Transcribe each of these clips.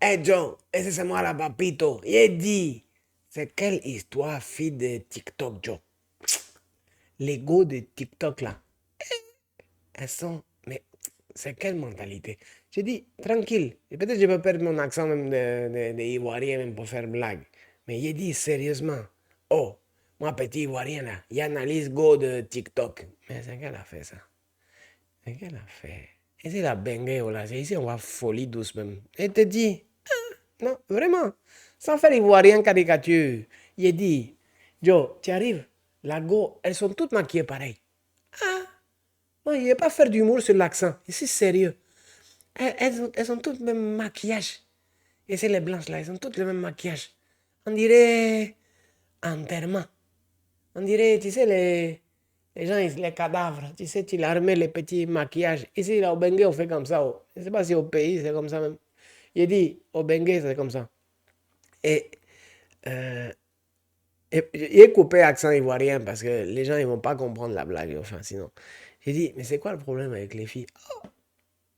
Hey Joe, ese c'est moi là, papito. Il dit, c'est quelle histoire, fille de TikTok, Joe? Les go de TikTok là, elles sont. Mais c'est quelle mentalité? J'ai dit, tranquille. Et peut-être que je peux perdre mon accent même de Ivoirien même pour faire blague. Mais il dit sérieusement, oh, moi petit Ivoirien là, il analyse go de TikTok. Mais c'est qu'elle a fait ça? C'est qu'elle a fait? Et c'est la bengue, là. C'est ici, on va folie douce même. Et te dit, non, vraiment. Sans faire ivoirien caricature. Il dit, Joe, tu arrives, la go, elles sont toutes maquillées pareil. Ah, non, il ne va pas faire d'humour sur l'accent. Ici, sérieux. Elles ont toutes le même maquillage. Et c'est les blanches là, elles ont toutes le même maquillage. On dirait enterrement. On dirait, tu sais, les gens, les cadavres. Tu sais, tu leur mets les petits maquillages. Ici, là, au Bengue, on fait comme ça. Oh. Je ne sais pas si au pays, c'est comme ça même. Il dit, au Bengue, c'est comme ça. Et euh, il est coupé accent ivoirien parce que les gens ils vont pas comprendre la blague. Enfin, sinon. J'ai dit, mais c'est quoi le problème avec les filles?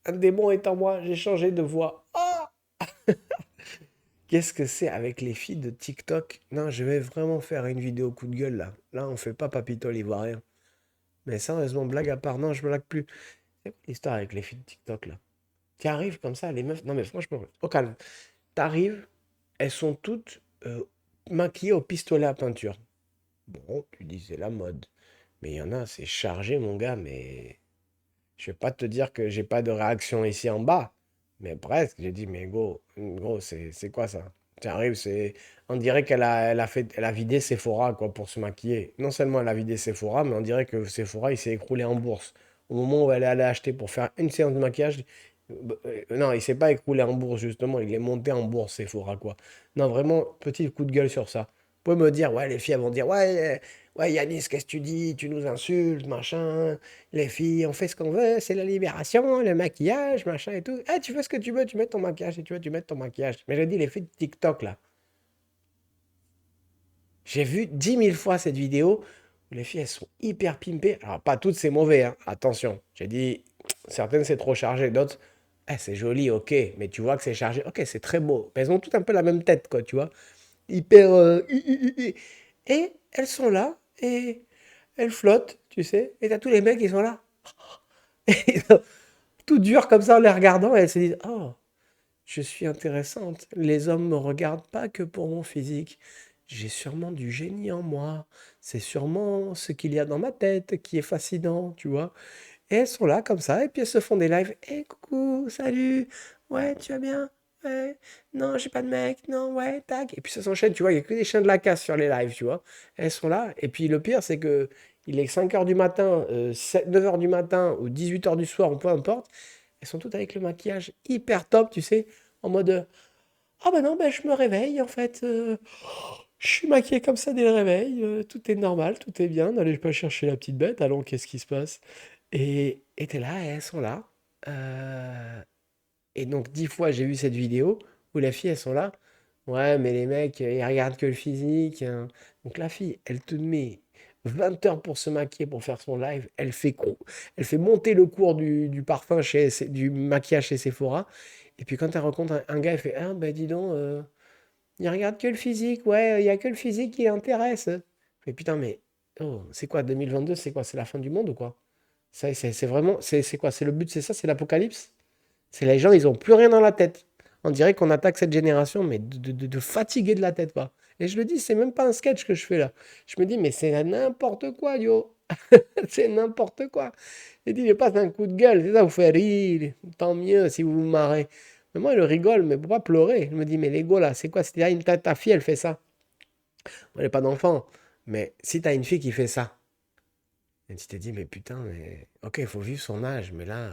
Un démon est en moi, j'ai changé de voix. Oh, qu'est-ce que c'est avec les filles de TikTok? Non, je vais vraiment faire une vidéo coup de gueule là. Là, on fait pas papito l'ivoirien. Mais sérieusement, blague à part, non, je blague plus. C'est quoi l'histoire avec les filles de TikTok là? Qui arrivent comme ça, les meufs. Non, mais franchement, au calme. T'arrives, elles sont toutes maquillées au pistolet à peinture. Bon, tu dis, c'est la mode. Mais il y en a, c'est chargé, mon gars, mais je vais pas te dire que j'ai pas de réaction ici en bas. Mais presque, j'ai dit, mais gros, c'est quoi ça? Tu arrives, c'est. On dirait elle a vidé Sephora, quoi, pour se maquiller. Non seulement elle a vidé Sephora, mais on dirait que Sephora, il s'est écroulé en bourse. Au moment où elle est allée acheter pour faire une séance de maquillage, non, il s'est pas écroulé en bourse, justement, il est monté en bourse, Sephora, quoi. Non, vraiment, petit coup de gueule sur ça. Vous pouvez me dire, ouais, les filles, elles vont dire, ouais, Yanis, qu'est-ce que tu dis? Tu nous insultes, machin. Les filles, on fait ce qu'on veut, c'est la libération, le maquillage, machin et tout. Ah, tu fais ce que tu veux, tu mets ton maquillage et tu veux, tu mets ton maquillage. Mais je dis, les filles de TikTok, là. J'ai vu 10 000 fois cette vidéo où les filles, elles sont hyper pimpées. Alors, pas toutes, c'est mauvais, hein. Attention. J'ai dit, certaines, c'est trop chargé. D'autres, c'est joli, ok. Mais tu vois que c'est chargé. Ok, c'est très beau. Mais elles ont toutes un peu la même tête, quoi, tu vois. Hyper. Et elles sont là et elles flottent, tu sais. Et t'as tous les mecs qui sont là. Tout dur comme ça en les regardant et elles se disent oh, je suis intéressante. Les hommes me regardent pas que pour mon physique. J'ai sûrement du génie en moi. C'est sûrement ce qu'il y a dans ma tête qui est fascinant, tu vois. Et elles sont là comme ça et puis elles se font des lives. Eh coucou, salut. Ouais, tu vas bien? Ouais. Non, j'ai pas de mec. Non, ouais, tac. Et puis ça s'enchaîne, tu vois. Il y a que des chiens de la casse sur les lives, tu vois. Elles sont là. Et puis le pire, c'est que il est 5 heures du matin, 9 heures du matin ou 18 heures du soir, ou peu importe. Elles sont toutes avec le maquillage hyper top, tu sais, en mode ah bah non, bah, je me réveille en fait, je suis maquillée comme ça dès le réveil, tout est normal, tout est bien, n'allez pas chercher la petite bête, allons, qu'est-ce qui se passe? Et t'es là, et elles sont là. euh, et donc 10 fois j'ai vu cette vidéo où les filles elles sont là. Ouais, mais les mecs, ils regardent que le physique, hein. Donc la fille, elle te met 20 heures pour se maquiller, pour faire son live. Elle fait monter le cours du parfum du maquillage chez Sephora. Et puis quand elle rencontre un gars, elle fait ah bah dis donc, il regarde que le physique, ouais, il y a que le physique qui l'intéresse. Mais putain, mais oh, c'est quoi 2022? C'est quoi? C'est la fin du monde ou quoi? Ça, c'est vraiment, c'est quoi? C'est le but, c'est ça, c'est l'apocalypse? C'est les gens, ils ont plus rien dans la tête. On dirait qu'on attaque cette génération, mais de fatiguer de la tête, quoi. Et je le dis, c'est même pas un sketch que je fais là. Je me dis, mais c'est n'importe quoi, yo. C'est n'importe quoi. Il dit, je passe un coup de gueule, c'est ça vous fait rire. Tant mieux si vous vous marrez. Mais moi, je rigole, mais pourquoi pleurer? Je me dis, mais les gars, là, c'est quoi? C'est ta fille, elle fait ça. Moi, j'ai pas d'enfant. Mais si t'as une fille qui fait ça, et tu te dis, mais putain, mais... ok, il faut vivre son âge, mais là,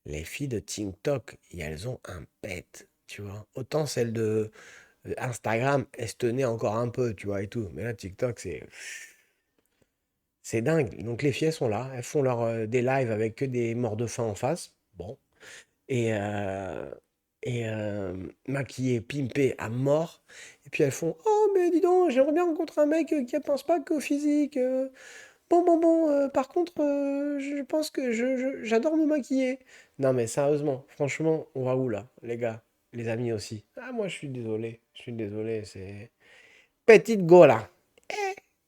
les filles de TikTok, et elles ont un pet, tu vois. Autant celles de Instagram, elles se tenaient encore un peu, tu vois, et tout. Mais là, TikTok, c'est dingue. Donc les filles, elles sont là, elles font des lives avec que des morts de faim en face. Bon. Et, euh, maquillées, pimpées à mort. Et puis elles font oh, mais dis donc, j'aimerais bien rencontrer un mec qui ne pense pas qu'au physique. Bon, par contre, je pense que j'adore me maquiller. Non, mais sérieusement, franchement, on va où là, les gars? les amis aussi. Ah, moi, je suis désolé, c'est... Petite go, là.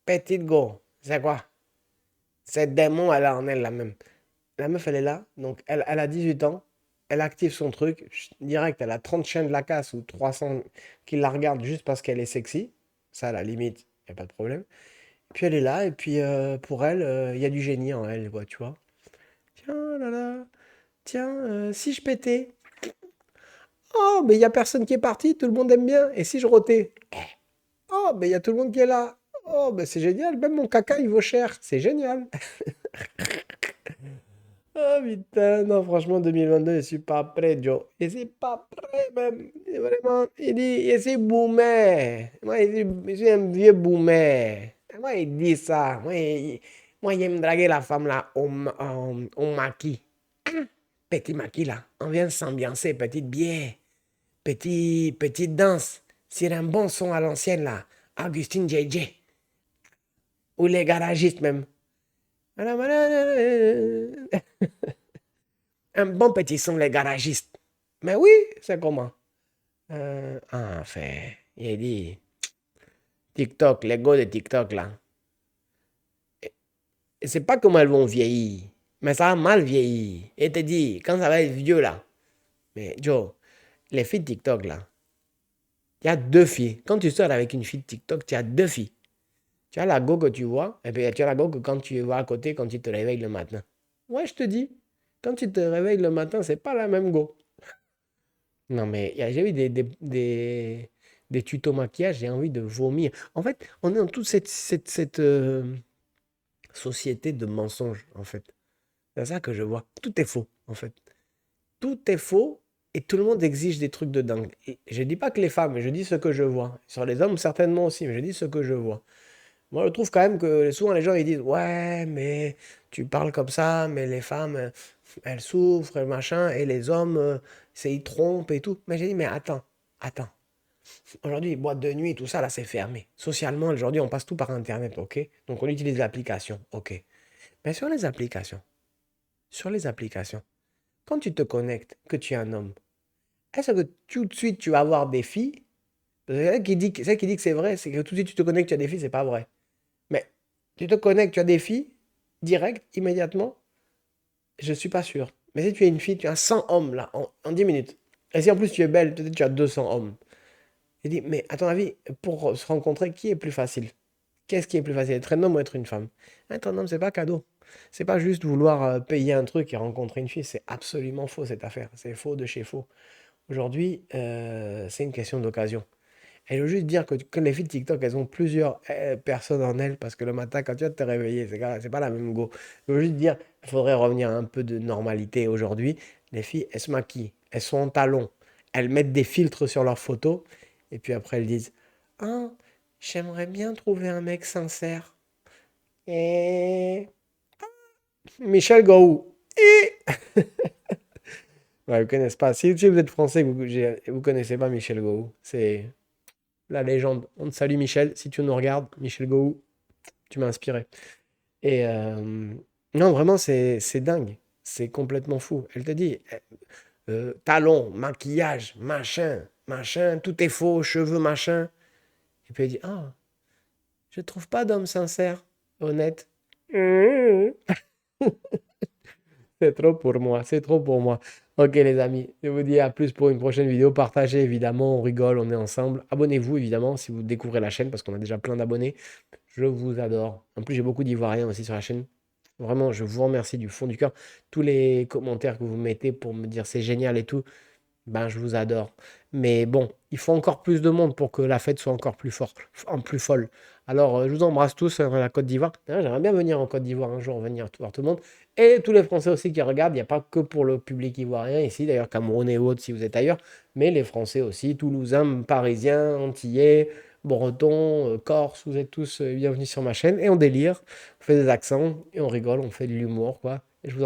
Petite go. C'est quoi? Cette démon, elle a en elle, la même. La meuf, elle est là, donc elle a 18 ans, elle active son truc, direct, elle a 30 chiens de la casse ou 300 qui la regardent juste parce qu'elle est sexy. Ça, à la limite, il n'y a pas de problème. Puis elle est là, et puis pour elle, il y a du génie en elle, quoi, tu vois. Tiens, là, là, tiens, si je pétais, oh, mais il n'y a personne qui est parti, tout le monde aime bien. Et si je rotais, oh, mais il y a tout le monde qui est là. Oh, ben c'est génial, même mon caca, il vaut cher, c'est génial. Ah putain, non, franchement, 2022, je suis pas prêt, Joe. Je suis pas prêt, même. Et vraiment, il dit, je suis boomer. Je suis un vieux boomer. Moi, il dit ça. Moi, il aime draguer la femme là, au maquis. Petit maquis là. On vient s'ambiancer, petite bière, petite danse. Sur un bon son à l'ancienne là. Augustine JJ. Ou les garagistes même. Un bon petit son, les garagistes. Mais oui, c'est comment? Enfin, il a dit TikTok, les gars de TikTok là. Et c'est pas comment elles vont vieillir, mais ça a mal vieilli. Et te dit, quand ça va être vieux là. Mais Joe, les filles de TikTok là, il y a deux filles. Quand tu sors avec une fille de TikTok, tu as deux filles. Tu as la go que tu vois, et puis tu as la go que quand tu vois à côté, quand tu te réveilles le matin. Ouais, je te dis, quand tu te réveilles le matin, c'est pas la même go. Non, mais j'ai vu des tutos maquillage, j'ai envie de vomir. En fait, on est dans toute cette société de mensonges, en fait. C'est ça que je vois. Tout est faux, en fait. Tout est faux et tout le monde exige des trucs de dingue. Et je dis pas que les femmes, mais je dis ce que je vois. Sur les hommes, certainement aussi, mais je dis ce que je vois. Moi, je trouve quand même que souvent les gens ils disent ouais, mais tu parles comme ça, mais les femmes elles souffrent, et machin, et les hommes c'est ils trompent et tout. Mais j'ai dit mais attends. Aujourd'hui, boîte de nuit, tout ça là c'est fermé. Socialement, aujourd'hui on passe tout par internet, ok? Donc on utilise l'application, ok? Mais sur les applications, quand tu te connectes, que tu es un homme, est-ce que tout de suite tu vas avoir des filles? Parce que celle qui dit que c'est vrai, c'est que tout de suite tu te connectes, tu as des filles, c'est pas vrai. Mais tu te connectes, tu as des filles, direct, immédiatement, je suis pas sûr. Mais si tu es une fille, tu as 100 hommes là, en 10 minutes. Et si en plus tu es belle, peut-être tu as 200 hommes. Je dis, mais à ton avis, pour se rencontrer, qui est plus facile? Qu'est-ce qui est plus facile, être un homme ou être une femme? Être un homme, c'est pas cadeau. C'est pas juste vouloir payer un truc et rencontrer une fille. C'est absolument faux cette affaire. C'est faux de chez faux. Aujourd'hui, c'est une question d'occasion. Et je veux juste dire que les filles de TikTok, elles ont plusieurs personnes en elles parce que le matin, quand tu vas te réveiller, c'est pas la même go. Je veux juste dire, il faudrait revenir à un peu de normalité aujourd'hui. Les filles, elles se maquillent, elles sont en talons, elles mettent des filtres sur leurs photos et puis après elles disent ah, j'aimerais bien trouver un mec sincère. Et Michel Gou. Et... Ouais, vous connaissez pas. Si vous êtes français, vous connaissez pas Michel Gou. C'est la légende. On te salue Michel, si tu nous regardes, Michel Gou, tu m'as inspiré. Et non, vraiment, c'est dingue. C'est complètement fou. Elle te dit, talons, maquillage, machin, tout est faux, cheveux, machin. Et puis elle dit, ah, je trouve pas d'homme sincère, honnête. C'est trop pour moi, c'est trop pour moi. Ok les amis, je vous dis à plus pour une prochaine vidéo. Partagez évidemment, on rigole, on est ensemble. Abonnez-vous évidemment si vous découvrez la chaîne parce qu'on a déjà plein d'abonnés. Je vous adore. En plus, j'ai beaucoup d'Ivoiriens aussi sur la chaîne. Vraiment, je vous remercie du fond du cœur. Tous les commentaires que vous mettez pour me dire c'est génial et tout, ben je vous adore. Mais bon, il faut encore plus de monde pour que la fête soit encore plus forte, plus folle. Alors, je vous embrasse tous dans la Côte d'Ivoire. D'ailleurs, j'aimerais bien venir en Côte d'Ivoire un jour, venir voir tout le monde. Et tous les Français aussi qui regardent, il n'y a pas que pour le public ivoirien ici, d'ailleurs Camerounais ou autres si vous êtes ailleurs, mais les Français aussi, Toulousains, Parisiens, Antillais, Bretons, Corses, vous êtes tous bienvenus sur ma chaîne. Et on délire, on fait des accents et on rigole, on fait de l'humour, quoi. Et je vous